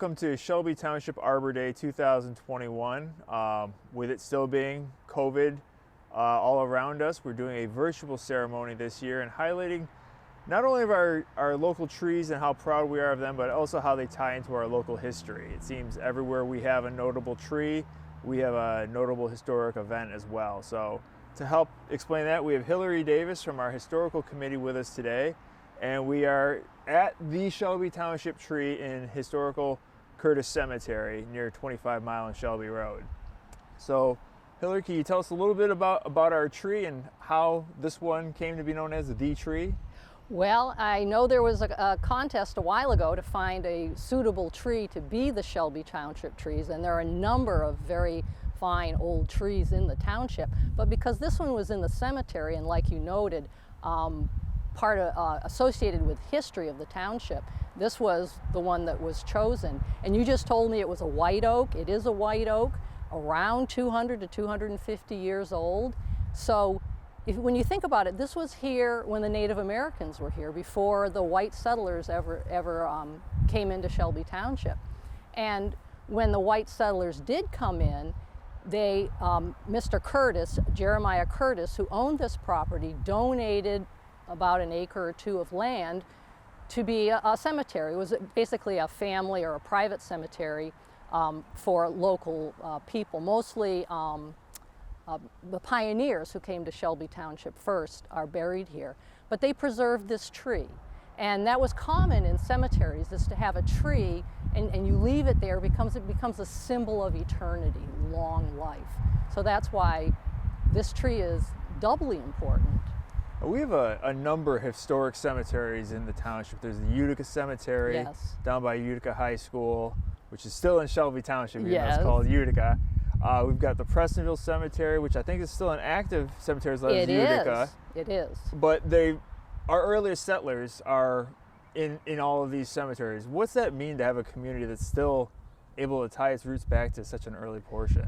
welcome to Shelby Township Arbor Day 2021. With it still being COVID all around us, we're doing a virtual ceremony this year and highlighting not only of our local trees and how proud we are of them, but also how they tie into our local history. It seems everywhere we have a notable tree, we have a notable historic event as well. So to help explain that, we have Hillary Davis from our historical committee with us today, and we are at the Shelby Township tree in historical Curtis Cemetery near 25 Mile and Shelby Road. So Hillary, can you tell us a little bit about our tree and how this one came to be known as the tree? Well, I know there was a contest a while ago to find a suitable tree to be the Shelby Township trees, and there are a number of very fine old trees in the township. But because this one was in the cemetery, and like you noted, associated with history of the township, this was the one that was chosen. And you just told me it was a white oak. It is a white oak, around 200 to 250 years old. So when you think about it, this was here when the Native Americans were here, before the white settlers ever came into Shelby Township. And when the white settlers did come in, they, Mr. Curtis, Jeremiah Curtis, who owned this property, donated about an acre or two of land to be a cemetery. It was basically a family or a private cemetery for local people, mostly the pioneers who came to Shelby Township first are buried here. But they preserved this tree. And that was common in cemeteries, is to have a tree and you leave it there because it becomes a symbol of eternity, long life. So that's why this tree is doubly important. We have a number of historic cemeteries in the township. There's the Utica Cemetery, yes, down by Utica High School, which is still in Shelby Township, even yes, though it's called Utica. We've got the Prestonville Cemetery, which I think is still an active cemetery as Utica. It is. But our earliest settlers are in all of these cemeteries. What's that mean to have a community that's still able to tie its roots back to such an early portion?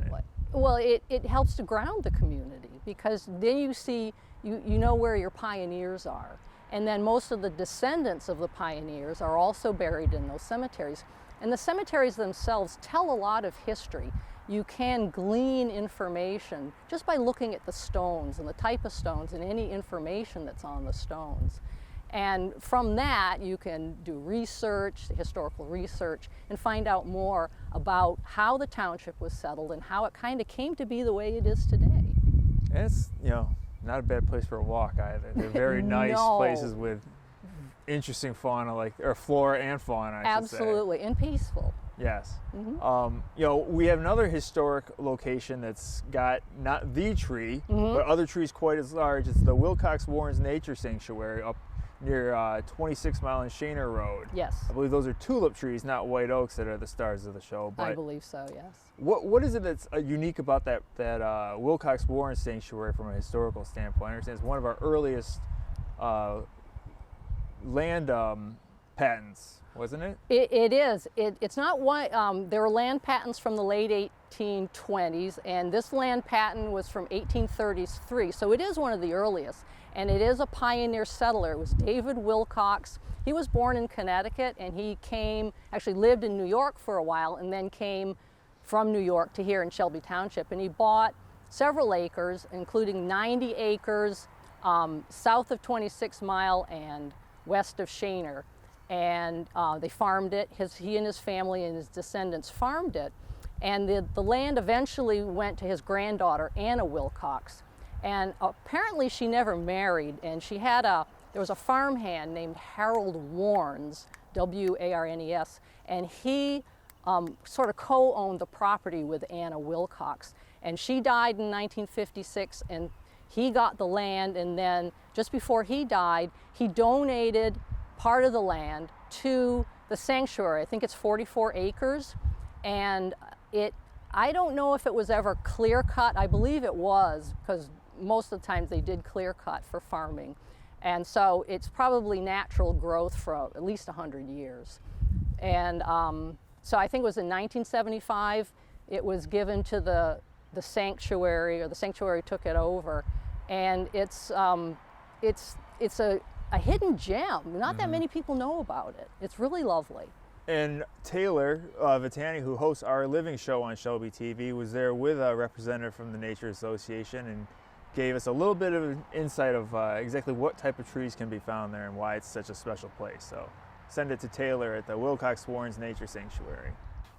Well, it helps to ground the community, because then you see, you know where your pioneers are. And then most of the descendants of the pioneers are also buried in those cemeteries. And the cemeteries themselves tell a lot of history. You can glean information just by looking at the stones and the type of stones and any information that's on the stones. And from that, you can do research, historical research, and find out more about how the township was settled and how it kind of came to be the way it is today. And it's, not a bad place for a walk either. They're very nice places with interesting fauna, or flora and fauna, I should say. Absolutely, and peaceful. Yes. Mm-hmm. We have another historic location that's got not the tree, but other trees quite as large. It's the Wilcox Warrens Nature Sanctuary up near 26 Mile and Shaner Road. Yes. I believe those are tulip trees, not white oaks, that are the stars of the show. But I believe so, yes. What is it that's unique about that Wilcox Warrens Sanctuary from a historical standpoint? I understand it's one of our earliest land patents, wasn't it? It is. It's not one. There were land patents from the late 1820s, and this land patent was from 1833. So it is one of the earliest, and it is a pioneer settler. It was David Wilcox. He was born in Connecticut, and he actually lived in New York for a while, and then came from New York to here in Shelby Township. And he bought several acres, including 90 acres south of 26 Mile and west of Shaner. And they farmed it. He and his family and his descendants farmed it. And the land eventually went to his granddaughter, Anna Wilcox. And apparently she never married, and there was a farmhand named Harold Warnes, W-A-R-N-E-S, and he sort of co-owned the property with Anna Wilcox. And she died in 1956, and he got the land, and then just before he died, he donated part of the land to the sanctuary. I think it's 44 acres, and I don't know if it was ever clear cut. I believe it was, because most of the times they did clear cut for farming. And so it's probably natural growth for at least 100 years. And so I think it was in 1975, it was given to the sanctuary, or the sanctuary took it over. And it's a hidden gem. Not that many people know about it. It's really lovely. And Taylor Vitani, who hosts Our Living show on Shelby TV, was there with a representative from the Nature Association and gave us a little bit of an insight of exactly what type of trees can be found there and why it's such a special place. So send it to Taylor at the Wilcox Warrens Nature Sanctuary.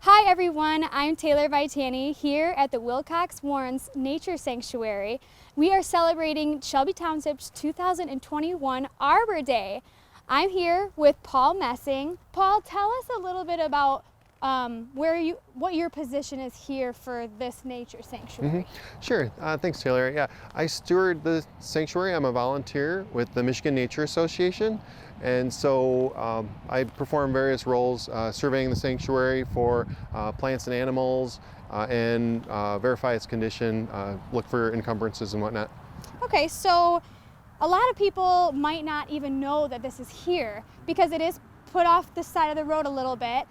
Hi everyone, I'm Taylor Vitani here at the Wilcox Warrens Nature Sanctuary. We are celebrating Shelby Township's 2021 Arbor Day. I'm here with Paul Messing. Paul, tell us a little bit about what your position is here for this nature sanctuary. Sure, thanks Taylor. Yeah, I steward the sanctuary. I'm a volunteer with the Michigan Nature Association, and so I perform various roles, surveying the sanctuary for plants and animals, and verify its condition, look for encumbrances and whatnot. Okay, so a lot of people might not even know that this is here because it is put off the side of the road a little bit.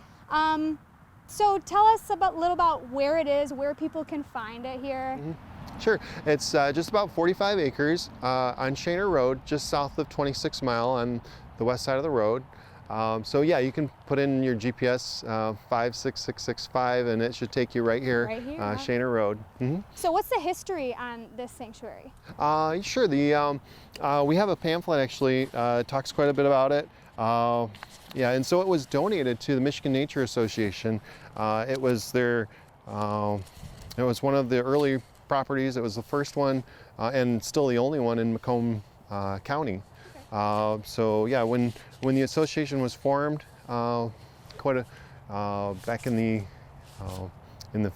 So tell us a little about where it is, where people can find it here. Sure, it's just about 45 acres on Shaner Road, just south of 26 Mile on the west side of the road. So yeah, you can put in your GPS 56665 and it should take you right here, Shaner Road. So what's the history on this sanctuary? Sure, we have a pamphlet actually, talks quite a bit about it. Yeah, and so it was donated to the Michigan Nature Association. It was it was one of the early properties. It was the first one and still the only one in Macomb County. So yeah, when the association was formed, back in the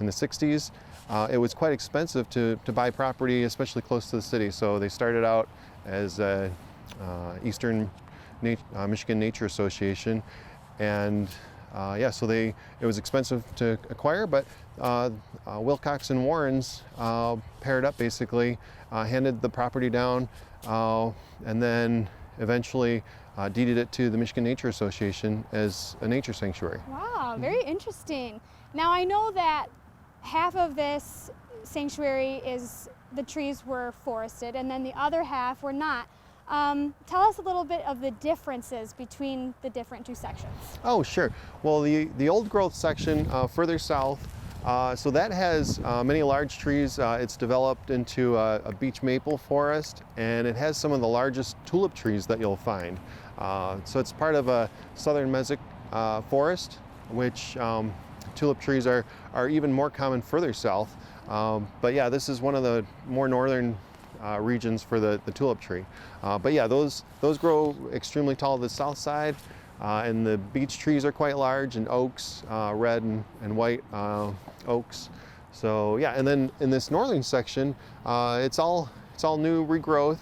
60s, it was quite expensive to buy property, especially close to the city. So they started out as Eastern Michigan Nature Association, and yeah, so it was expensive to acquire, but Wilcox and Warrens paired up basically, handed the property down, and then eventually deeded it to the Michigan Nature Association as a nature sanctuary. Wow, very interesting. Now I know that half of this sanctuary is the trees were forested and then the other half were not. Tell us a little bit of the differences between the different two sections. Oh, sure. Well, the old growth section further south, so that has many large trees. It's developed into a beech maple forest, and it has some of the largest tulip trees that you'll find. So it's part of a southern mesic forest, which tulip trees are even more common further south. But yeah, this is one of the more northern regions for the tulip tree. But yeah, those grow extremely tall to the south side, and the beech trees are quite large, and oaks, red and white oaks. So yeah, and then in this northern section, it's all new regrowth.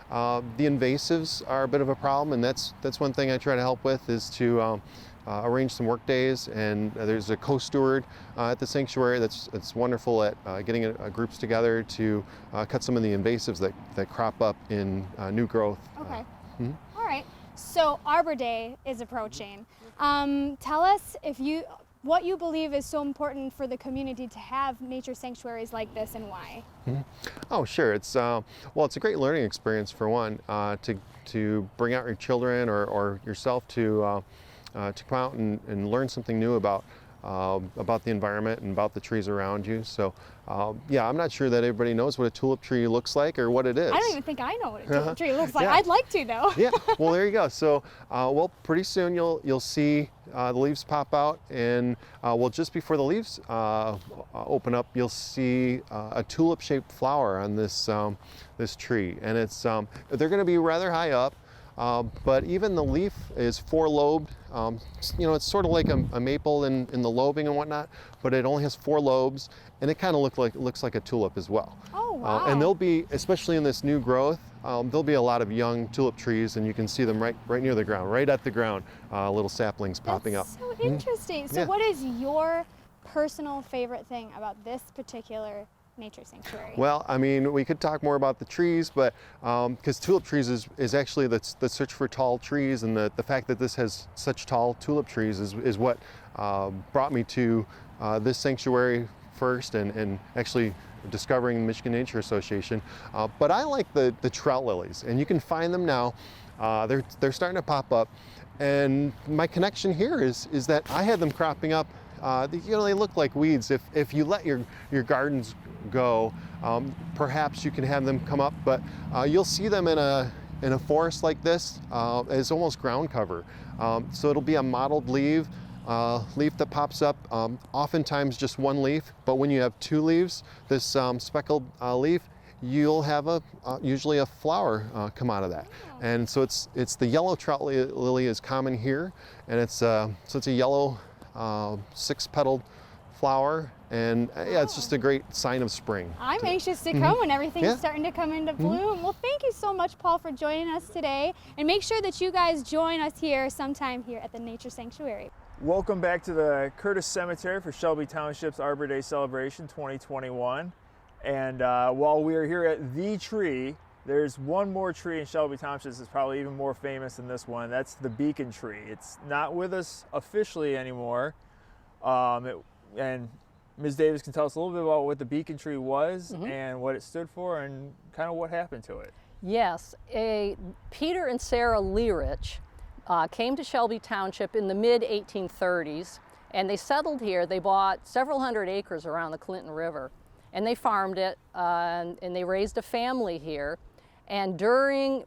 The invasives are a bit of a problem, and that's one thing I try to help with, is to arrange some work days, and there's a co-steward at the sanctuary that's wonderful at getting groups together to cut some of the invasives that crop up in new growth. Okay. All right. So Arbor Day is approaching. Tell us what you believe is so important for the community to have nature sanctuaries like this, and why. Oh, sure. It's well, it's a great learning experience for one, to bring out your children or yourself to come out and learn something new about the environment and about the trees around you. So yeah, I'm not sure that everybody knows what a tulip tree looks like or what it is. I don't even think I know what a tulip tree looks like. Yeah. I'd like to though. Yeah, well there you go. So well, pretty soon you'll see the leaves pop out, and well, just before the leaves open up, you'll see a tulip-shaped flower on this tree, and it's they're going to be rather high up. But even the leaf is four-lobed. You know, it's sort of like a maple in the lobing and whatnot, but it only has four lobes, and it kind of looks like a tulip as well. Oh, wow. And there'll be, especially in this new growth, there'll be a lot of young tulip trees, and you can see them right near the ground, right at the ground, little saplings popping up. That's so interesting. So Yeah. what is your personal favorite thing about this particular nature sanctuary? Well, I mean, we could talk more about the trees, but because tulip trees is actually the search for tall trees, and the fact that this has such tall tulip trees is what brought me to this sanctuary first and actually discovering the Michigan Nature Association. But I like the trout lilies, and you can find them now. They're starting to pop up. And my connection here is that I had them cropping up. They look like weeds. If you let your gardens go, perhaps you can have them come up, but you'll see them in a forest like this as almost ground cover. So it'll be a mottled leaf that pops up, oftentimes just one leaf, but when you have two leaves, this speckled leaf, you'll have usually a flower come out of that. And so it's the yellow trout lily is common here, and it's a yellow 6-petaled flower, and yeah, it's just a great sign of spring. I'm anxious to come when everything's starting to come into bloom. Well, thank you so much, Paul, for joining us today, and make sure that you guys join us here sometime here at the Nature Sanctuary. Welcome back to the Curtis Cemetery for Shelby Township's Arbor Day celebration 2021. And while we are here at the tree, there's one more tree in Shelby Township that's probably even more famous than this one. That's the beacon tree. It's not with us officially anymore. And Ms. Davis can tell us a little bit about what the beacon tree was and what it stood for and kind of what happened to it. Yes, Peter and Sarah Learich came to Shelby Township in the mid-1830s, and they settled here. They bought several hundred acres around the Clinton River, and they farmed it, and they raised a family here. And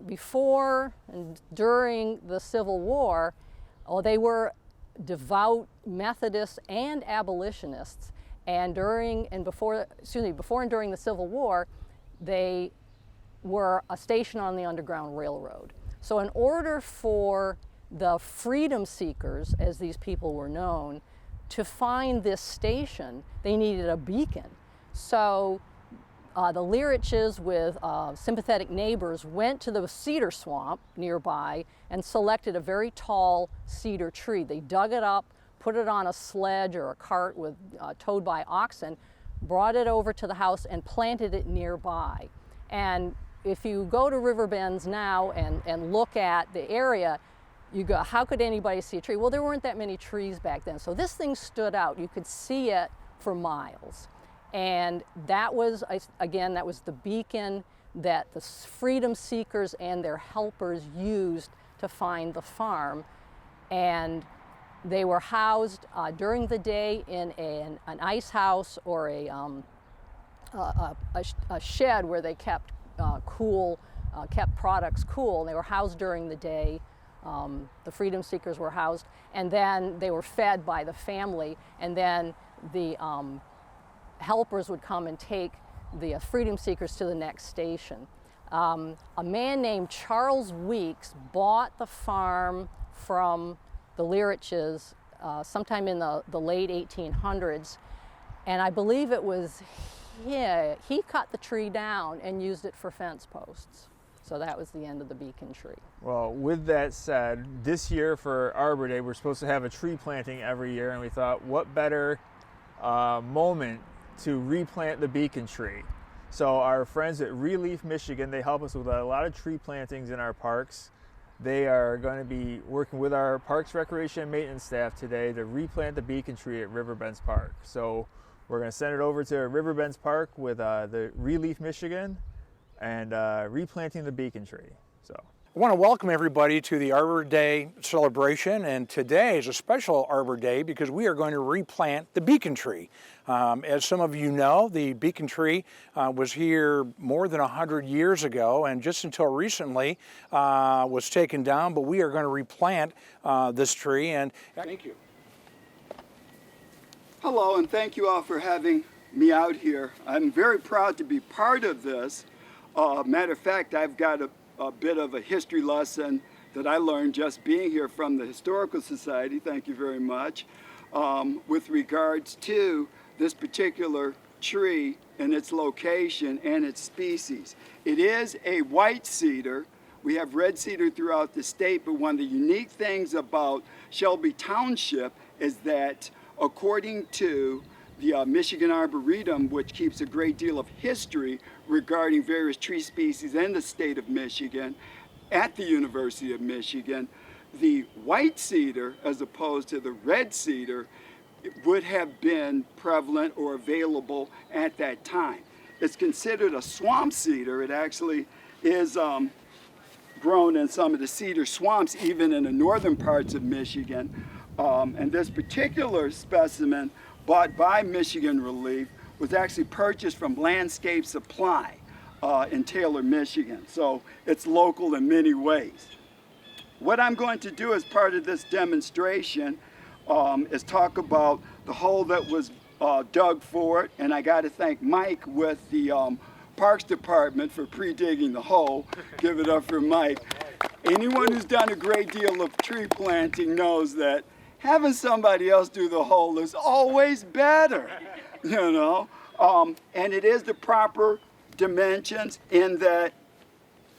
before and during the Civil War, they were devout Methodists and abolitionists. And before and during the Civil War, they were a station on the Underground Railroad. So in order for the freedom seekers, as these people were known, to find this station, they needed a beacon. So the Leariches, with sympathetic neighbors, went to the cedar swamp nearby and selected a very tall cedar tree. They dug it up, put it on a sledge or a cart towed by oxen, brought it over to the house and planted it nearby. And if you go to river bends now and look at the area, you go, how could anybody see a tree? Well, there weren't that many trees back then. So this thing stood out. You could see it for miles. And that was, again, that was the beacon that the freedom seekers and their helpers used to find the farm. And they were housed during the day in an ice house or a shed where they kept kept products cool. And they were housed during the day. The freedom seekers were housed, and then they were fed by the family, and then the helpers would come and take the freedom seekers to the next station. A man named Charles Weeks bought the farm from the Leariches sometime in the late 1800s, and I believe it was he cut the tree down and used it for fence posts. So that was the end of the beacon tree. Well, with that said, this year for Arbor Day, we're supposed to have a tree planting every year, and we thought, what better moment to replant the beacon tree? So our friends at Relief Michigan, they help us with a lot of tree plantings in our parks. They are going to be working with our Parks Recreation and Maintenance staff today to replant the beacon tree at Riverbends Park. So we're going to send it over to Riverbends Park with the Relief Michigan and replanting the beacon tree. So I want to welcome everybody to the Arbor Day celebration, and today is a special Arbor Day because we are going to replant the beacon tree. As some of you know, the beacon tree was here more than 100 years ago, and just until recently was taken down, but we are going to replant this tree. And thank you. Hello, and thank you all for having me out here. I'm very proud to be part of this. Matter of fact, I've got a bit of a history lesson that I learned just being here from the Historical Society, thank you very much, with regards to this particular tree and its location and its species. It is a white cedar. We have red cedar throughout the state, but one of the unique things about Shelby Township is that according to the Michigan Arboretum, which keeps a great deal of history regarding various tree species in the state of Michigan, at the University of Michigan, the white cedar, as opposed to the red cedar, would have been prevalent or available at that time. It's considered a swamp cedar. It actually is grown in some of the cedar swamps, even in the northern parts of Michigan. And this particular specimen, bought by Michigan Relief, was actually purchased from Landscape Supply in Taylor, Michigan. So it's local in many ways. What I'm going to do as part of this demonstration is talk about the hole that was dug for it, and I got to thank Mike with the Parks Department for pre-digging the hole. Give it up for Mike. Anyone who's done a great deal of tree planting knows that having somebody else do the hole is always better, you know. And it is the proper dimensions in that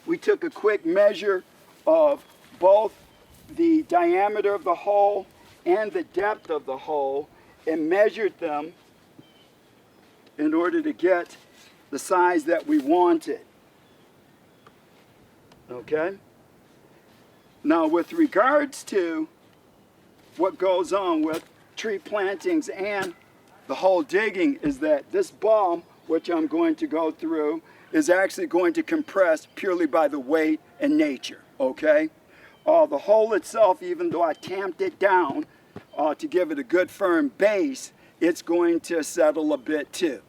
we took a quick measure of both the diameter of the hole and the depth of the hole and measured them in order to get the size that we wanted. Okay? Now, with regards to what goes on with tree plantings and the hole digging, is that this ball, which I'm going to go through, is actually going to compress purely by the weight and nature, okay? The hole itself, even though I tamped it down to give it a good firm base, it's going to settle a bit too.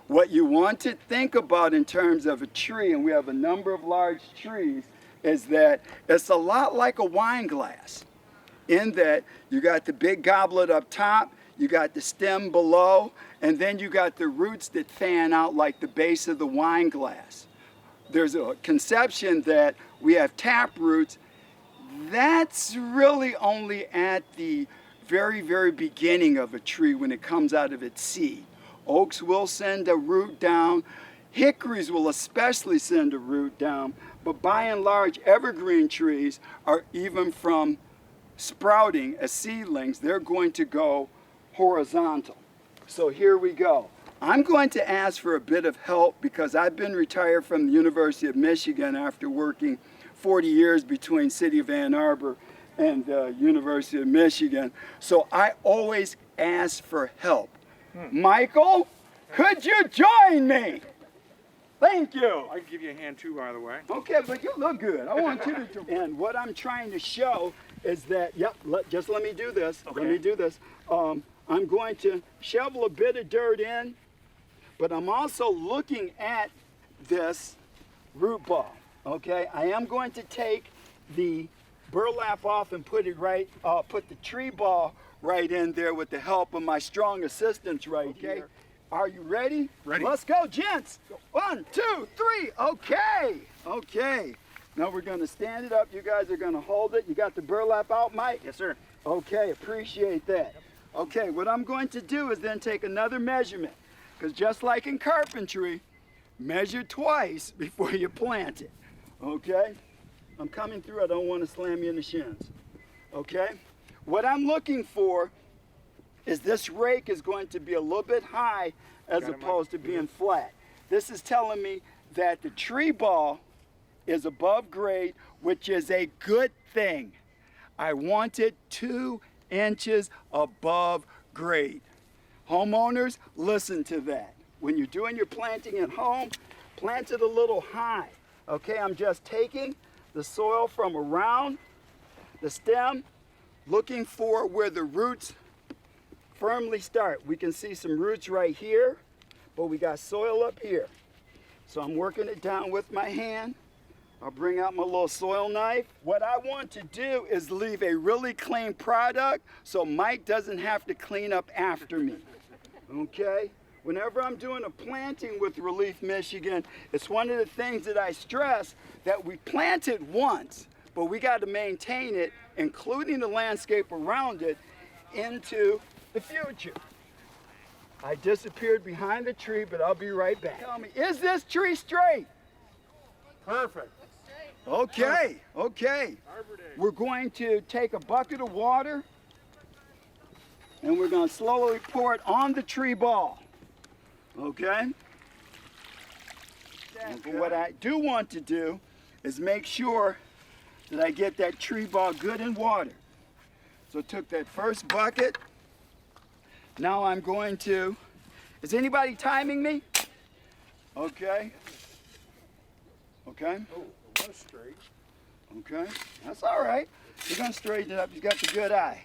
What you want to think about in terms of a tree, and we have a number of large trees, is that it's a lot like a wine glass in that you got the big goblet up top, you got the stem below, and then you got the roots that fan out like the base of the wine glass. There's a conception that we have tap roots. That's really only at the very, very beginning of a tree when it comes out of its seed. Oaks will send a root down. Hickories will especially send a root down. But by and large, evergreen trees are, even from sprouting as seedlings, they're going to go horizontal. So here we go. I'm going to ask for a bit of help because I've been retired from the University of Michigan after working 40 years between City of Ann Arbor and University of Michigan. So I always ask for help. Michael, could you join me? Thank you. I can give you a hand too, by the way. Okay, but you look good. I want you to. And what I'm trying to show is that, just let me do this. Okay. Let me do this. I'm going to shovel a bit of dirt in, but I'm also looking at this root ball. Okay, I am going to take the burlap off and put it right, put the tree ball right in there with the help of my strong assistants right here. Are you ready? Ready. Let's go, gents. 1, 2, 3. Okay. Okay. Now we're going to stand it up. You guys are going to hold it. You got the burlap out, Mike? Yes, sir. Okay, appreciate that. Okay, what I'm going to do is then take another measurement. Because just like in carpentry, measure twice before you plant it. Okay? I'm coming through. I don't want to slam you in the shins. Okay? What I'm looking for is this rake is going to be a little bit high as opposed to being flat. This is telling me that the tree ball is above grade, which is a good thing. I want it 2 inches above grade. Homeowners, listen to that. When you're doing your planting at home, plant it a little high. Okay, I'm just taking the soil from around the stem, looking for where the roots firmly start. We can see some roots right here, but we got soil up here. So I'm working it down with my hand. I'll bring out my little soil knife. What I want to do is leave a really clean product so Mike doesn't have to clean up after me. Okay? Whenever I'm doing a planting with Relief Michigan, it's one of the things that I stress that we plant it once, but we got to maintain it, including the landscape around it, into the future. I disappeared behind the tree, but I'll be right back. Tell me, is this tree straight? Perfect. Okay, okay. We're going to take a bucket of water and we're going to slowly pour it on the tree ball. Okay? But what I do want to do is make sure that I get that tree ball good in water. So I took that first bucket Now I'm going to, is anybody timing me? Okay. Okay. Oh, that's straight. Okay. That's all right. You're going to straighten it up. You got the good eye.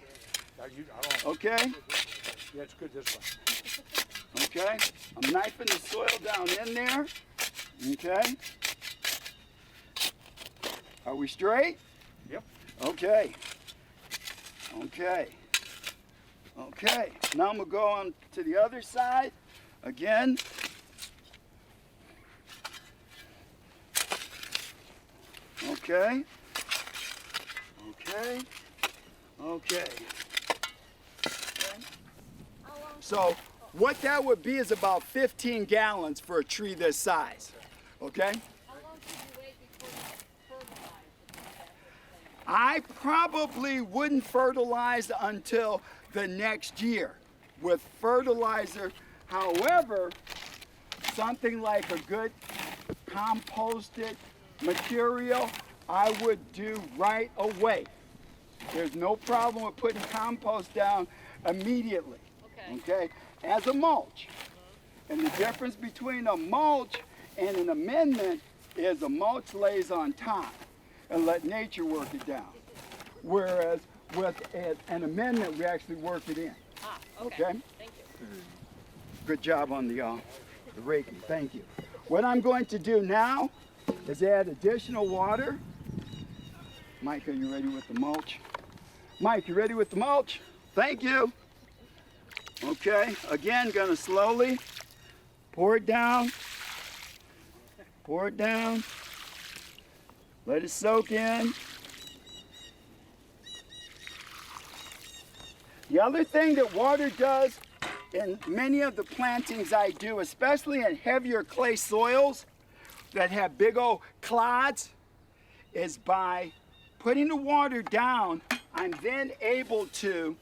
I don't, Okay. yeah, it's good this way. Okay. I'm knifing the soil down in there. Okay. Are we straight? Yep. Okay. Okay. Okay. Now I'm going to go on to the other side again. Okay. Okay. Okay. So what that would be is about 15 gallons for a tree this size. Okay? How long should you wait before you fertilize? I probably wouldn't fertilize until the next year with fertilizer. However, something like a good composted material, I would do right away. There's no problem with putting compost down immediately. Okay? As a mulch. And the difference between a mulch and an amendment is a mulch lays on top and let nature work it down. Whereas with an amendment, we actually work it in. Okay? Thank you. Good job on the raking. Thank you. What I'm going to do now is add additional water. Mike, are you ready with the mulch? Mike, you ready with the mulch? Thank you. Okay, again, gonna slowly pour it down. Pour it down. Let it soak in. The other thing that water does in many of the plantings I do, especially in heavier clay soils that have big old clods, is by putting the water down, I'm then able to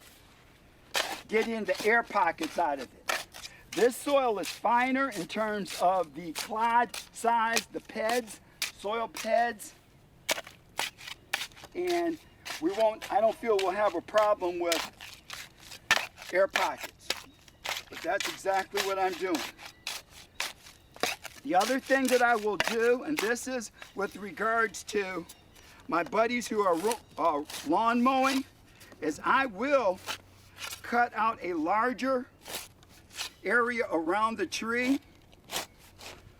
get in the air pockets out of it. This soil is finer in terms of the clod size, the PEDs, soil PEDs, and I don't feel we'll have a problem with air pockets. But that's exactly what I'm doing. The other thing that I will do, and this is with regards to my buddies who are lawn mowing, is I will cut out a larger area around the tree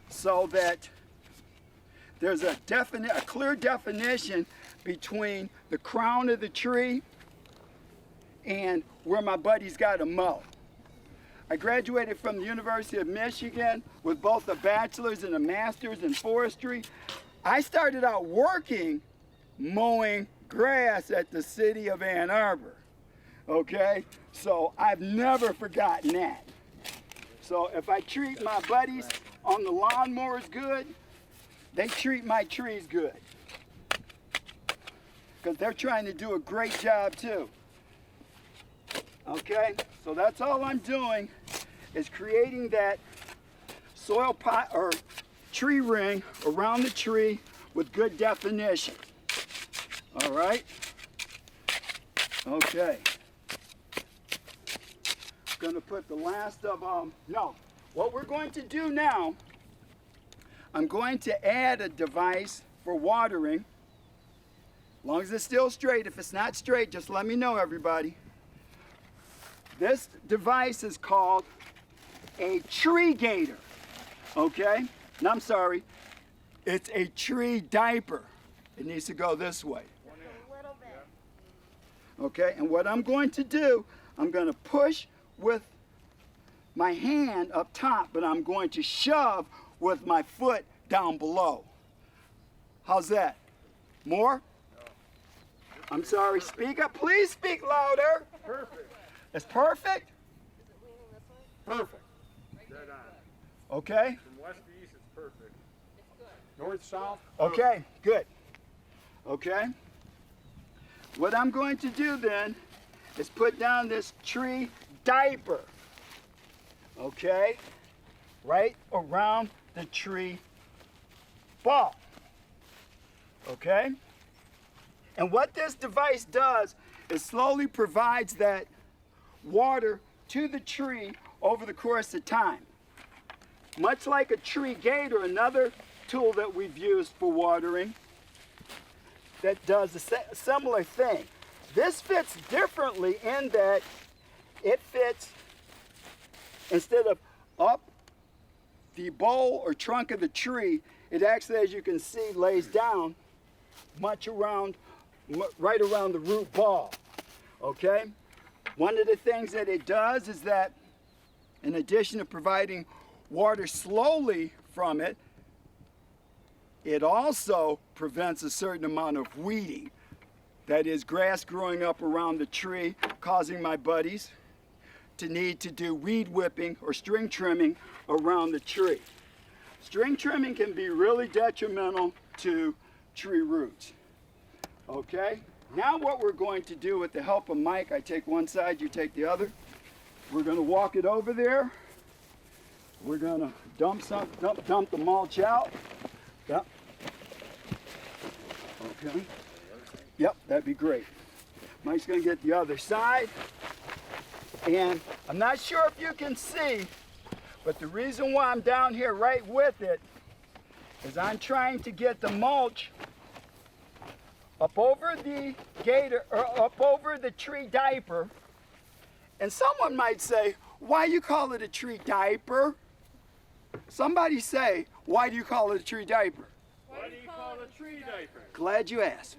so that there's a clear definition between the crown of the tree and where my buddies got to mow. I graduated from the University of Michigan with both a bachelor's and a master's in forestry. I started out working mowing grass at the city of Ann Arbor. Okay? So I've never forgotten that. So if I treat my buddies on the lawnmowers good, they treat my trees good. Because they're trying to do a great job too. Okay? So that's all I'm doing is creating that soil pot or tree ring around the tree with good definition. All right? Okay. Going to put the last of no. What we're going to do now, I'm going to add a device for watering. As long as it's still straight. If it's not straight, just let me know, everybody. This device is called a tree gator. Okay? And I'm sorry. It's a tree diaper. It needs to go this way. A little bit. Okay, and what I'm going to do, I'm going to push with my hand up top, but I'm going to shove with my foot down below. How's that? More? I'm sorry, speak up. Please speak louder. Perfect. It's perfect? Perfect. Dead on. Okay. From west to east, it's perfect. North, south. Okay, good. Okay. What I'm going to do then is put down this tree diaper. Okay? Right around the tree ball. Okay? And what this device does is slowly provides that water to the tree over the course of time. Much like a tree gate or another tool that we've used for watering that does a similar thing. This fits differently in that it fits, instead of up the bole or trunk of the tree, it actually, as you can see, lays down right around the root ball, okay? One of the things that it does is that, in addition to providing water slowly from it, it also prevents a certain amount of weeding. That is, grass growing up around the tree, causing my buddies to need to do weed whipping or string trimming around the tree. String trimming can be really detrimental to tree roots. Okay? Now what we're going to do, with the help of Mike, I take one side, you take the other. We're going to walk it over there. We're going to dump the mulch out. Yep. Okay. Yep, that'd be great. Mike's going to get the other side. And I'm not sure if you can see, but the reason why I'm down here right with it is I'm trying to get the mulch up over the gator, or up over the tree diaper. And someone might say, why you call it a tree diaper? Somebody say, why do you call it a tree diaper? Why do you call it a tree diaper? Glad you asked.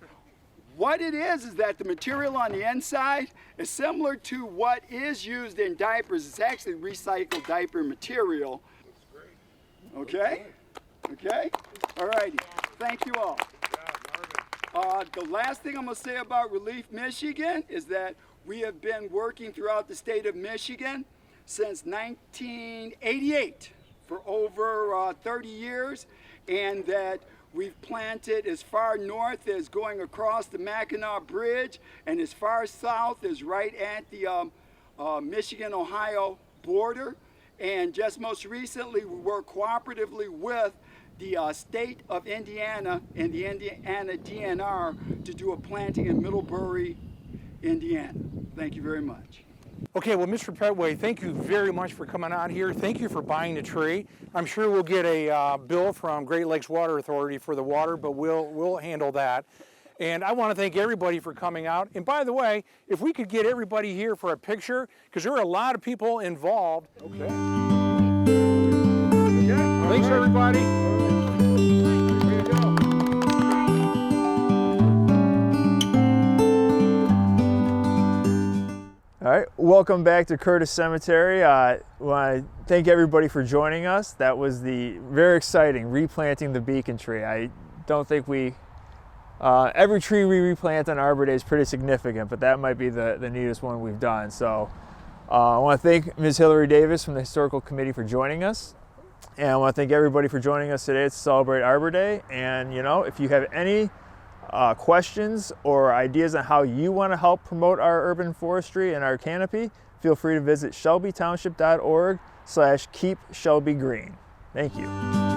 What it is that the material on the inside is similar to what is used in diapers. It's actually recycled diaper material. Okay? Okay? All righty. Thank you all. The last thing I'm going to say about Relief Michigan is that we have been working throughout the state of Michigan since 1988 for over 30 years, and that we've planted as far north as going across the Mackinac Bridge, and as far south as right at the Michigan-Ohio border. And just most recently, we worked cooperatively with the state of Indiana and the Indiana DNR to do a planting in Middlebury, Indiana. Thank you very much. Okay, well, Mr. Petway, thank you very much for coming out here. Thank you for buying the tree. I'm sure we'll get a bill from Great Lakes Water Authority for the water, but we'll handle that. And I want to thank everybody for coming out. And by the way, if we could get everybody here for a picture, because there are a lot of people involved. Okay. Thanks, everybody. All right, welcome back to Curtis Cemetery. I want to thank everybody for joining us. That was the very exciting replanting the beacon tree. I don't think every tree we replant on Arbor Day is pretty significant, but that might be the neatest one we've done. So I want to thank Ms. Hillary Davis from the Historical Committee for joining us. And I want to thank everybody for joining us today to celebrate Arbor Day. And if you have any questions or ideas on how you want to help promote our urban forestry and our canopy, feel free to visit shelbytownship.org/keepshelbygreen. Thank you.